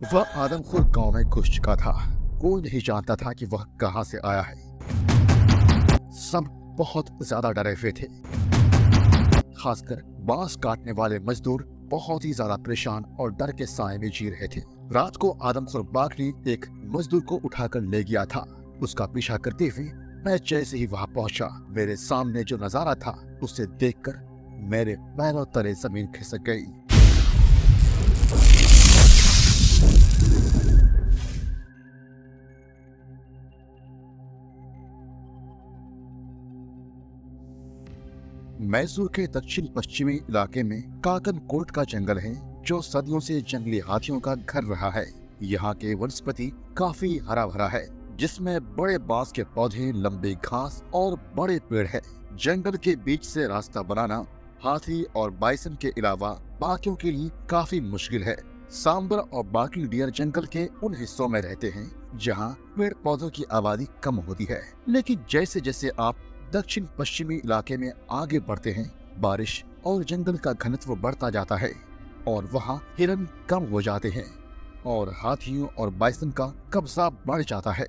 वह आदमखोर गांव में घुस चुका था। कोई नहीं जानता था कि वह कहां से आया है। सब बहुत ज्यादा डरे हुए थे। खासकर बांस काटने वाले मजदूर बहुत ही ज्यादा परेशान और डर के साए में जी रहे थे। रात को आदमखोर बाघ ने एक मजदूर को उठाकर ले गया था। उसका पीछा करते हुए मैं जैसे ही वहां पहुंचा, मेरे सामने जो नजारा था उसे देखकर मेरे पैरों तले जमीन खिसक गई। मैसूर के दक्षिण पश्चिमी इलाके में काकनकोट का जंगल है, जो सदियों से जंगली हाथियों का घर रहा है। यहाँ के वनस्पति काफी हरा भरा है, जिसमें बड़े बांस के पौधे, लंबे घास और बड़े पेड़ है। जंगल के बीच से रास्ता बनाना हाथी और बाइसन के अलावा बाकियों के लिए काफी मुश्किल है। सांबर और बाकी डियर जंगल के उन हिस्सों में रहते हैं जहाँ पेड़ पौधों की आबादी कम होती है। लेकिन जैसे जैसे आप दक्षिण पश्चिमी इलाके में आगे बढ़ते हैं, बारिश और जंगल का घनत्व बढ़ता जाता है और वहाँ हिरन कम हो जाते हैं और हाथियों और बाइसन का कब्जा बढ़ जाता है।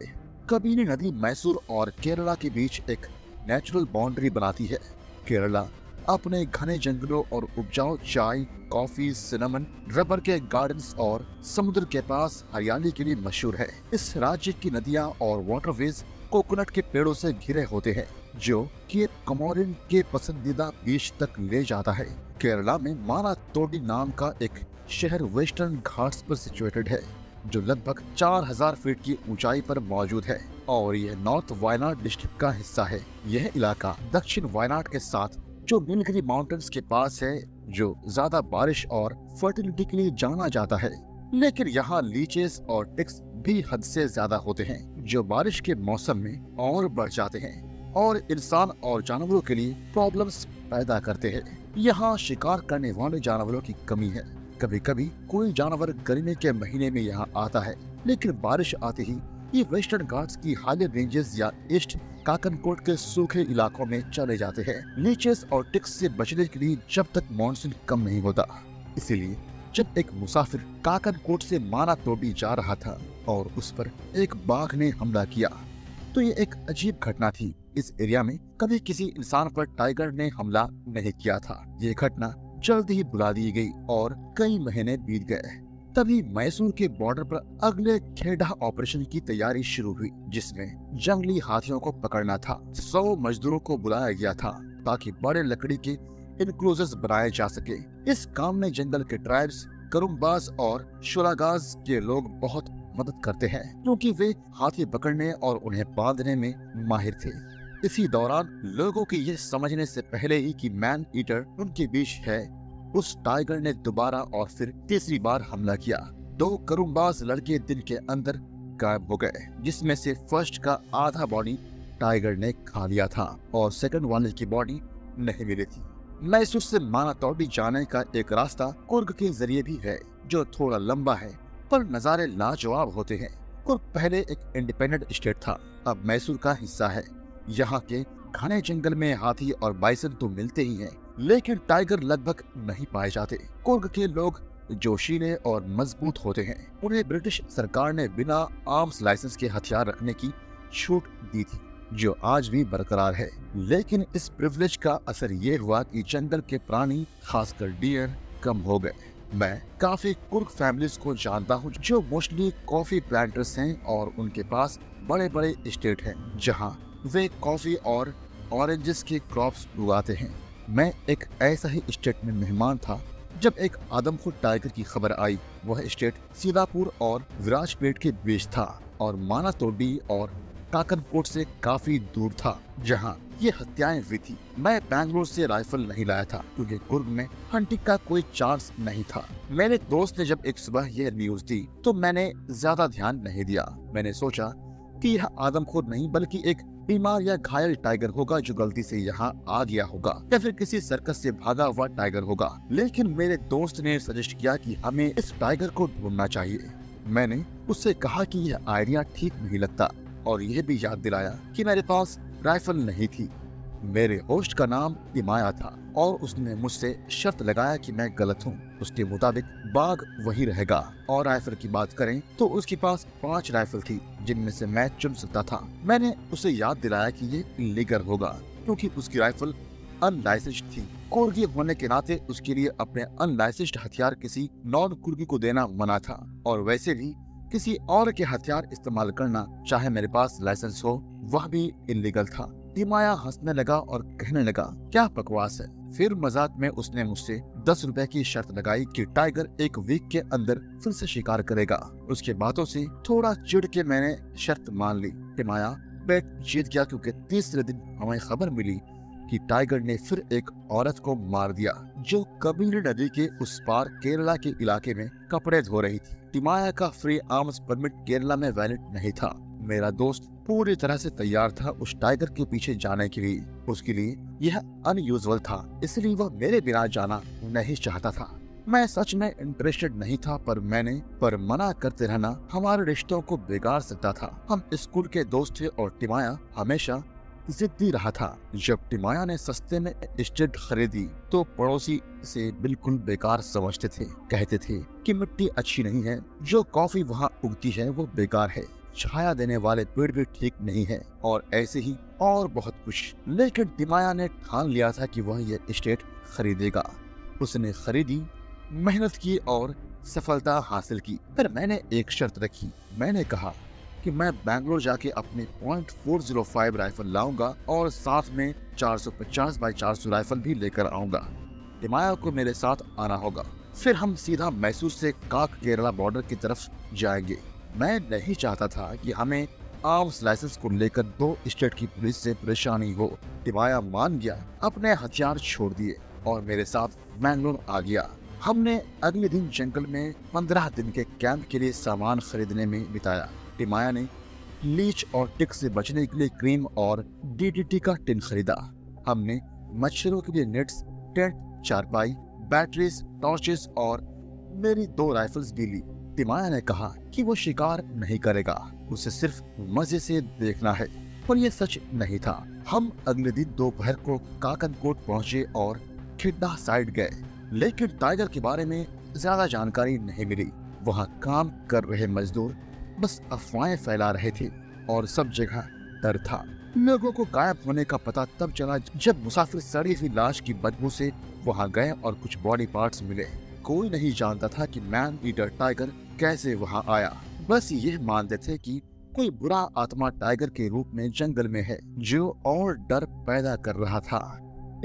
कबीनी नदी मैसूर और केरला के बीच एक नेचुरल बाउंड्री बनाती है। केरला अपने घने जंगलों और उपजाऊ चाय, कॉफी, सिनेमन, रबर के गार्डन्स और समुद्र के पास हरियाली के लिए मशहूर है। इस राज्य की नदियां और वाटरवेज कोकोनट के पेड़ों से घिरे होते हैं, जो केप कमोरिन के पसंदीदा बीच तक ले जाता है। केरला में मानातोडी नाम का एक शहर वेस्टर्न घाट्स पर सिचुएटेड है, जो लगभग 4000 फीट की ऊंचाई पर मौजूद है और यह नॉर्थ वायनाड डिस्ट्रिक्ट का हिस्सा है। यह इलाका दक्षिण वायनाड के साथ जो नीलगिरी माउंटेन्स के पास है, जो ज्यादा बारिश और फर्टिलिटी के लिए जाना जाता है। लेकिन यहाँ लीचेस और टिक्स भी हद से ज्यादा होते हैं, जो बारिश के मौसम में और बढ़ जाते हैं और इंसान और जानवरों के लिए प्रॉब्लम्स पैदा करते हैं। यहाँ शिकार करने वाले जानवरों की कमी है। कभी कभी कोई जानवर गर्मी के महीने में यहाँ आता है, लेकिन बारिश आते ही ये वेस्टर्न घाट्स की हाईलैंड रेंजेस या ईस्ट काकनकोट के सूखे इलाकों में चले जाते हैं। लीचेस और टिक्स से बचने के लिए जब तक मॉनसून कम नहीं होता। इसीलिए जब एक मुसाफिर काकनकोट से मानातोडी जा रहा था और उस पर एक बाघ ने हमला किया, तो ये एक अजीब घटना थी। इस एरिया में कभी किसी इंसान पर टाइगर ने हमला नहीं किया था। ये घटना जल्द ही बुला दी गई और कई महीने बीत गए। तभी मैसूर के बॉर्डर पर अगले खेड़ा ऑपरेशन की तैयारी शुरू हुई, जिसमें जंगली हाथियों को पकड़ना था। 100 मजदूरों को बुलाया गया था ताकि बड़े लकड़ी के इनक्लोजर्स बनाए जा सके। इस काम में जंगल के ट्राइब्स, करुम्बास और शुरागाज के लोग बहुत मदद करते हैं, क्योंकि वे हाथी पकड़ने और उन्हें बांधने में माहिर थे। इसी दौरान लोगों की ये समझने से पहले ही कि मैन ईटर उनके बीच है, उस टाइगर ने दोबारा और फिर तीसरी बार हमला किया। 2 करुम्बास लड़के दिन के अंदर गायब हो गए, जिसमें से फर्स्ट का आधा बॉडी टाइगर ने खा लिया था और सेकंड वाले की बॉडी नहीं मिली थी। मैसूर से मानातोडी जाने का एक रास्ता कुर्ग के जरिए भी है, जो थोड़ा लंबा है पर नजारे लाजवाब होते हैं। कुर्ग पहले एक इंडिपेंडेंट स्टेट था, अब मैसूर का हिस्सा है। यहाँ के घने जंगल में हाथी और बाइसन तो मिलते ही हैं, लेकिन टाइगर लगभग नहीं पाए जाते। कुर्ग के लोग जोशीले और मजबूत होते हैं। उन्हें ब्रिटिश सरकार ने बिना आर्म्स लाइसेंस के हथियार रखने की छूट दी थी, जो आज भी बरकरार है। लेकिन इस प्रिविलेज का असर ये हुआ कि जंगल के प्राणी, खासकर डियर, कम हो गए। मैं काफी कुर्ग फैमिलीज को जानता हूँ, जो मोस्टली कॉफी प्लांटर्स हैं और उनके पास बड़े बड़े एस्टेट हैं, जहाँ वे कॉफी और ऑरेंजेस के क्रॉप्स उगाते हैं। मैं एक ऐसा ही स्टेट में मेहमान था जब एक आदमखोर टाइगर की खबर आई। वह स्टेट सीतापुर और विराजपेट के बीच था और मानातोडी और काकनकोट से काफी दूर था, जहां ये हत्याएं हुई थी। मैं बैंगलोर से राइफल नहीं लाया था, क्योंकि कुर्ग में हंटिंग का कोई चांस नहीं था। मेरे दोस्त ने जब एक सुबह यह न्यूज दी, तो मैंने ज्यादा ध्यान नहीं दिया। मैंने सोचा कि यह आदमखोर नहीं, बल्कि एक बीमार या घायल टाइगर होगा जो गलती से यहाँ आ गया होगा, या फिर किसी सर्कस से भागा हुआ टाइगर होगा। लेकिन मेरे दोस्त ने सजेस्ट किया कि हमें इस टाइगर को ढूंढना चाहिए। मैंने उससे कहा कि यह आइडिया ठीक नहीं लगता और यह भी याद दिलाया कि मेरे पास राइफल नहीं थी। मेरे होस्ट का नाम इमाया था और उसने मुझसे शर्त लगाया कि मैं गलत हूँ उसके मुताबिक बाघ वही रहेगा। और राइफल की बात करें तो उसके पास 5 राइफल थी जिनमें से मैं चुन सकता था। मैंने उसे याद दिलाया कि ये इल्लीगल होगा क्योंकि उसकी राइफल अनलाइसेंस्ड थी। कुर्गी होने के नाते उसके लिए अपने अनलाइसेंस्ड हथियार किसी नॉन कुर्गी को देना मना था, और वैसे भी किसी और के हथियार इस्तेमाल करना, चाहे मेरे पास लाइसेंस हो, वह भी इल्लीगल था। टिमाया हंसने लगा और कहने लगा, क्या बकवास है। फिर मजाक में उसने मुझसे 10 रुपए की शर्त लगाई कि टाइगर 1 वीक के अंदर फिर से शिकार करेगा। उसके बातों से थोड़ा चिढ़ के मैंने शर्त मान ली। टिमाया बेट जीत गया क्योंकि तीसरे दिन हमें खबर मिली कि टाइगर ने फिर एक औरत को मार दिया जो कबीर नदी के उस पार केरला के इलाके में कपड़े धो रही थी। टिमाया का फ्री आर्म्स परमिट केरला में वैलिड नहीं था। मेरा दोस्त पूरी तरह से तैयार था उस टाइगर के पीछे जाने के लिए। उसके लिए यह अनयूजुअल था, इसलिए वह मेरे बिना जाना नहीं चाहता था। मैं सच में इंटरेस्टेड नहीं था, पर मना करते रहना हमारे रिश्तों को बिगाड़ सकता था। हम स्कूल के दोस्त थे और टिमाया हमेशा जिद्दी रहा था। जब टिमाया ने सस्ते में एस्टेट खरीदी तो पड़ोसी से बिल्कुल बेकार समझते थे। कहते थे कि मिट्टी अच्छी नहीं है, जो कॉफी वहाँ उगती है वो बेकार है, छाया देने वाले पेड़ भी ठीक नहीं है, और ऐसे ही और बहुत कुछ। लेकिन टिमाया ने ठान लिया था कि वह यह एस्टेट खरीदेगा। उसने खरीदी, मेहनत की और सफलता हासिल की। पर मैंने एक शर्त रखी। मैंने कहा कि मैं बैंगलोर जाके अपने .405 राइफल लाऊंगा और साथ में 450 बाई 400 राइफल भी लेकर आऊंगा। टिमाया को मेरे साथ आना होगा। फिर हम सीधा मैसूर से काक केरला बॉर्डर की तरफ जाएंगे। मैं नहीं चाहता था कि हमें आर्म्स लाइसेंस को लेकर 2 स्टेट की पुलिस से परेशानी हो। टिमाया मान गया, अपने हथियार छोड़ दिए और मेरे साथ बैंगलोर आ गया। हमने अगले दिन जंगल में 15 दिन के कैंप के लिए सामान खरीदने में बिताया। टिमाया ने लीच और टिक से बचने के लिए क्रीम और डीडीटी का टिन खरीदा। हमने मच्छरों के लिए नेट्स, टेंट, चारपाई, बैटरीज, टॉर्चेस और मेरी 2 राइफल्स भी ली। टिमाया ने कहा कि वो शिकार नहीं करेगा, उसे सिर्फ मजे से देखना है, पर यह सच नहीं था। हम अगले दिन दोपहर को काकनकोट पहुंचे और खिड्डा साइड गए, लेकिन टाइगर के बारे में ज्यादा जानकारी नहीं मिली। वहाँ काम कर रहे मजदूर बस अफवाहें फैला रहे थे और सब जगह डर था। लोगों को गायब होने का पता तब चला जब मुसाफिर सड़ी हुई लाश की बदबू से वहां गए और कुछ बॉडी पार्ट्स मिले। कोई नहीं जानता था कि मैन ईटर टाइगर कैसे वहां आया। बस ये मानते थे कि कोई बुरा आत्मा टाइगर के रूप में जंगल में है जो और डर पैदा कर रहा था।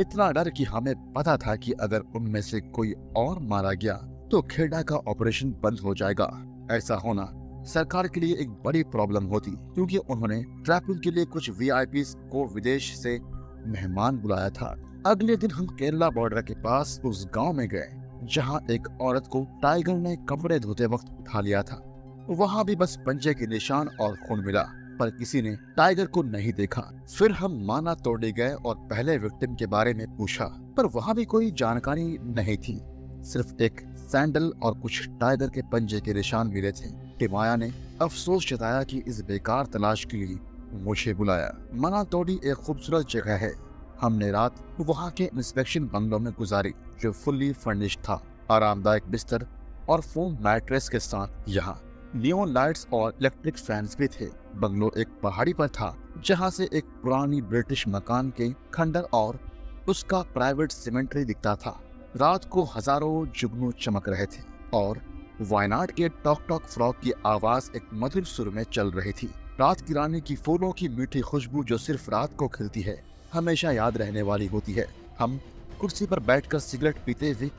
इतना डर कि हमें पता था कि अगर उनमें से कोई और मारा गया तो खेड़ा का ऑपरेशन बंद हो जाएगा। ऐसा होना सरकार के लिए एक बड़ी प्रॉब्लम होती, क्योंकि उन्होंने ट्रैपिंग के लिए कुछ वीआईपीज़ को विदेश से मेहमान बुलाया था। अगले दिन हम केरला बॉर्डर के पास उस गांव में गए जहां एक औरत को टाइगर ने कपड़े धोते वक्त उठा लिया था। वहां भी बस पंजे के निशान और खून मिला, पर किसी ने टाइगर को नहीं देखा। फिर हम माना तोड़े गए और पहले विक्टिम के बारे में पूछा, पर वहां भी कोई जानकारी नहीं थी। सिर्फ एक सैंडल और कुछ टाइगर के पंजे के निशान मिले थे। टिमाया ने अफसोस जताया कि इस बेकार तलाश के लिए मुझे बुलाया। मना तोड़ी एक खूबसूरत जगह है। हमने रात वहाँ के इंस्पेक्शन बंगलों में गुजारी जो फुल्ली फर्निश्ड था। आरामदायक बिस्तर और फोम मैट्रेस के साथ यहाँ नियॉन लाइट्स और इलेक्ट्रिक फैंस भी थे। बंगलो एक पहाड़ी पर था जहाँ से एक पुरानी ब्रिटिश मकान के खंडर और उसका प्राइवेट सिमेंट्री दिखता था। रात को हजारों जुगनू चमक रहे थे और वायनाड के टॉक टॉक फ्रॉक की आवाज एक मधुर सुर में चल रही थी। रात की रानी की फूलों की मीठी खुशबू जो सिर्फ रात को खिलती है, हमेशा याद रहने वाली होती है। हम कुर्सी पर बैठकर सिगरेट पीते हुए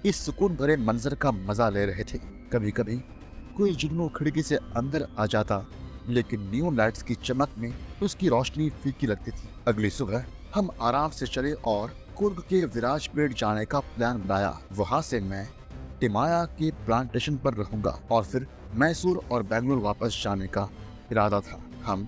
इस सुकून भरे मंजर का मजा ले रहे थे। कभी कभी कोई जुगनू खिड़की से अंदर आ जाता, लेकिन नियॉन लाइट्स की चमक में उसकी रोशनी फीकी लगती थी। अगली सुबह हम आराम से चले और कुर्ग के विराजपेट जाने का प्लान बनाया। वहाँ से मैं टिमाया के प्लांटेशन पर रहूंगा और फिर मैसूर और बेंगलुरु वापस जाने का इरादा था। हम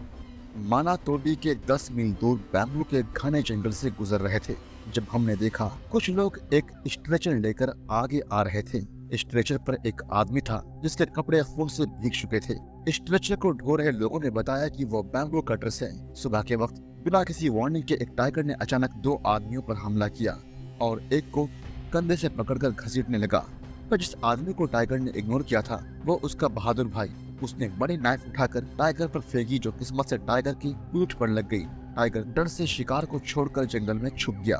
माना तोड़ी के 10 मील दूर बेंगलुरु के घने जंगल से गुजर रहे थे जब हमने देखा कुछ लोग एक स्ट्रेचर लेकर आगे आ रहे थे। स्ट्रेचर पर एक आदमी था जिसके कपड़े खून से भीग चुके थे। स्ट्रेचर को ढो रहे लोगों ने बताया कि वो बेंगलुरु कटर्स है। सुबह के वक्त बिना किसी वार्निंग के एक टाइगर ने अचानक 2 आदमियों पर हमला किया और एक को कंधे से पकड़कर घसीटने लगा। पर जिस आदमी को टाइगर ने इग्नोर किया था वो उसका बहादुर भाई। उसने बड़ी नाइफ उठाकर टाइगर पर फेंकी, जो किस्मत से टाइगर की पीठ पर लग गई। टाइगर डर से शिकार को छोड़कर जंगल में छुप गया।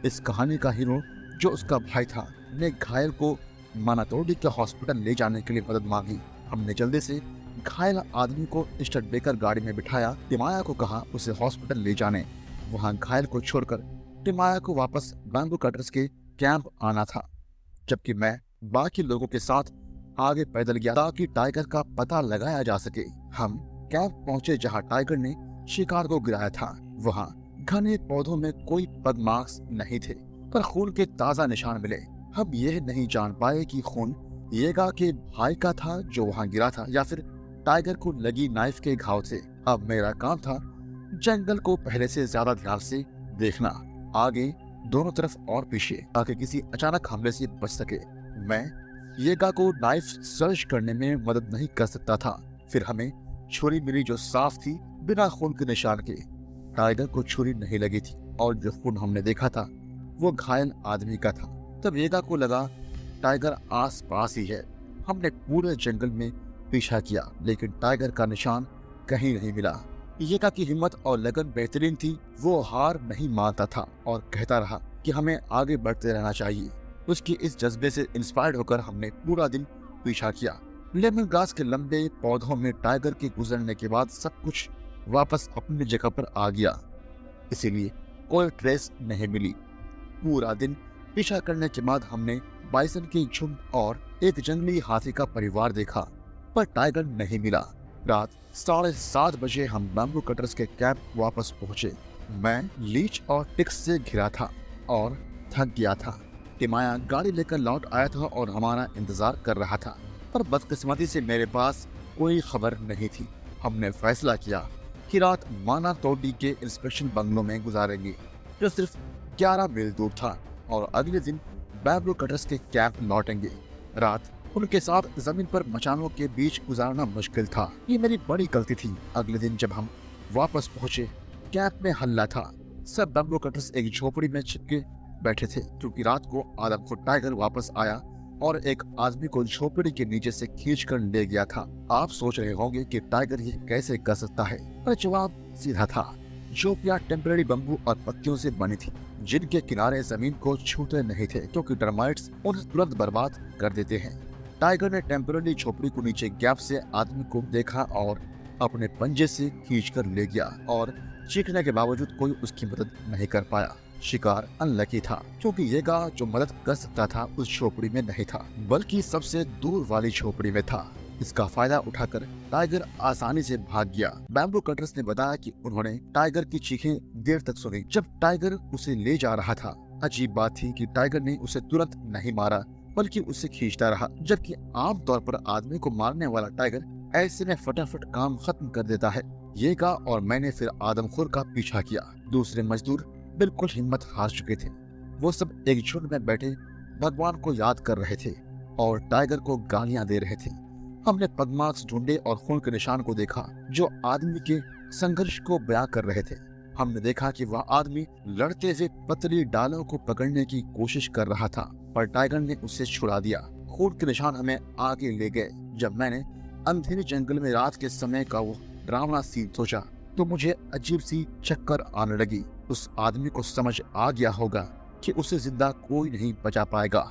इस कहानी का हीरो, जो उसका भाई था, ने घायल को मानातोड़ी के हॉस्पिटल ले जाने के लिए मदद मांगी। हमने जल्दी से घायल आदमी को स्टड देकर गाड़ी में बिठाया। टिमाया को कहा उसे हॉस्पिटल ले जाने। वहाँ घायल को छोड़कर टिमाया को वापस बैम्बू कटर्स के कैंप आना था, जबकि मैं बाकी लोगों के साथ आगे पैदल गया ताकि टाइगर का पता लगाया जा सके। हम कैंप पहुंचे जहां टाइगर ने शिकार को गिराया था। वहां घने पौधों में कोई पग मार्क्स नहीं थे, पर खून के ताजा निशान मिले। हम यह नहीं जान पाए कि खून येगा के भाई का था जो वहां गिरा था, या फिर टाइगर को लगी नाइफ के घाव थे। अब मेरा काम था जंगल को पहले से ज्यादा ध्यान से देखना, आगे, दोनों तरफ और पीछे, ताकि किसी अचानक हमले से बच सके। मैं येगा को नाइफ सर्च करने में मदद नहीं कर सकता था। फिर हमें छुरी मिली जो साफ थी, बिना खून के निशान के। टाइगर को छुरी नहीं लगी थी और जो खून हमने देखा था वो घायल आदमी का था। तब येगा को लगा टाइगर आस पास ही है। हमने पूरे जंगल में पीछा किया, लेकिन टाइगर का निशान कहीं नहीं मिला। येगा की हिम्मत और लगन बेहतरीन थी। वो हार नहीं मानता था और कहता रहा कि हमें आगे बढ़ते रहना चाहिए। उसकी इस जज्बे से इंस्पायर्ड होकर हमने पूरा दिन पीछा किया। लेमन ग्रास के लंबे पौधों में टाइगर के गुजरने के बाद सब कुछ वापस अपनी जगह पर आ गया, इसीलिए कोई ट्रेस नहीं मिली। पूरा दिन पीछा करने के बाद हमने बाइसन की झुंड और एक जंगली हाथी का परिवार देखा, पर टाइगर नहीं मिला। रात 7:30 बजे हम बैम्बू कटर्स के कैंप वापस पहुंचे। मैं लीच और टिक्स से घिरा था और थक गया था। टिमाया गाड़ी लेकर लौट आया था और हमारा इंतजार कर रहा था, पर बदकिस्मती से मेरे पास कोई खबर नहीं थी। हमने फैसला किया कि रात मानातोडी के इंस्पेक्शन बंगलों में गुजारेंगे, जो सिर्फ 11 मील दूर था, और अगले दिन बैम्बू कटर्स के कैंप लौटेंगे। रात उनके साथ जमीन पर मचानों के बीच गुजारना मुश्किल था। ये मेरी बड़ी गलती थी। अगले दिन जब हम वापस पहुंचे, कैंप में हल्ला था। सब बैम्बू कटर्स एक झोपड़ी में छिपके बैठे थे, क्योंकि रात को आदमखोर टाइगर वापस आया और एक आदमी को झोपड़ी के नीचे से खींचकर ले गया था। आप सोच रहे होंगे कि टाइगर ये कैसे कर सकता है, पर जवाब सीधा था। झोपड़ियां टेम्परेरी बम्बू और पत्तियों से बनी थी, जिनके किनारे जमीन को छूते नहीं थे, क्योंकि टर्माइट्स उन्हें तुरंत बर्बाद कर देते हैं। टाइगर ने टेम्परेरी झोपड़ी को नीचे गैप से आदमी को देखा और अपने पंजे से खींचकर ले गया, और चीखने के बावजूद कोई उसकी मदद नहीं कर पाया। शिकार अनलकी था, क्योंकि येगा जो मदद कर सकता था उस झोपड़ी में नहीं था, बल्कि सबसे दूर वाली झोपड़ी में था। इसका फायदा उठाकर टाइगर आसानी से भाग गया। बैम्बू कटर्स ने बताया कि उन्होंने टाइगर की चीखें देर तक सुनी जब टाइगर उसे ले जा रहा था। अजीब बात थी कि टाइगर ने उसे तुरंत नहीं मारा, बल्कि उसे खींचता रहा, जबकि आमतौर पर आदमी को मारने वाला टाइगर ऐसे में फटाफट काम खत्म कर देता है। येगा और मैंने फिर आदमखोर का पीछा किया। दूसरे मजदूर बिल्कुल हिम्मत हार चुके थे। वो सब एक झुंड में बैठे भगवान को याद कर रहे थे और टाइगर को गालियां दे रहे थे। हमने पगमार्क्स ढूंढे और खून के निशान को देखा, जो आदमी के संघर्ष को बयां कर रहे थे। हमने देखा कि वह आदमी लड़ते हुए पतली डालों को पकड़ने की कोशिश कर रहा था, पर टाइगर ने उसे छुड़ा दिया। खून के निशान हमें आगे ले गए। जब मैंने अंधेरे जंगल में रात के समय का वो डरावना सीन सोचा, तो मुझे अजीब सी चक्कर आने लगी। उस आदमी को समझ आ गया होगा कि उसे जिंदा कोई नहीं बचा पाएगा,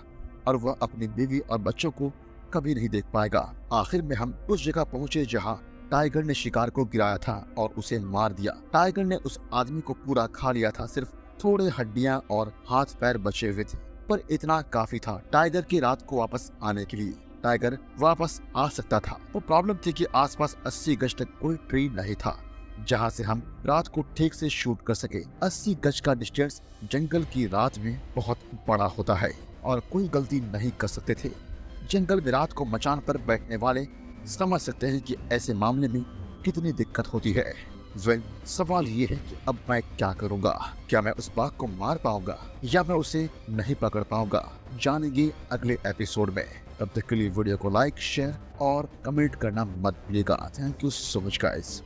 और वह अपनी बीवी और बच्चों को कभी नहीं देख पाएगा। आखिर में हम उस जगह पहुंचे जहां टाइगर ने शिकार को गिराया था और उसे मार दिया। टाइगर ने उस आदमी को पूरा खा लिया था, सिर्फ थोड़े हड्डियां और हाथ पैर बचे हुए थे, पर इतना काफी था टाइगर की रात को वापस आने के लिए। टाइगर वापस आ सकता था, वो प्रॉब्लम थी कि आसपास 80 गज तक कोई ट्री नहीं था जहां से हम रात को ठीक से शूट कर सके। 80 गज का डिस्टेंस जंगल की रात में बहुत बड़ा होता है और कोई गलती नहीं कर सकते थे। जंगल में रात को मचान पर बैठने वाले समझ सकते हैं कि ऐसे मामले में कितनी दिक्कत होती है। सवाल ये है कि अब मैं क्या करूंगा? क्या मैं उस बाघ को मार पाऊंगा या मैं उसे नहीं पकड़ पाऊंगा? जानेंगे अगले एपिसोड में। तब तक के लिए वीडियो को लाइक, शेयर और कमेंट करना मत भूलिएगा। Thank you so much guys.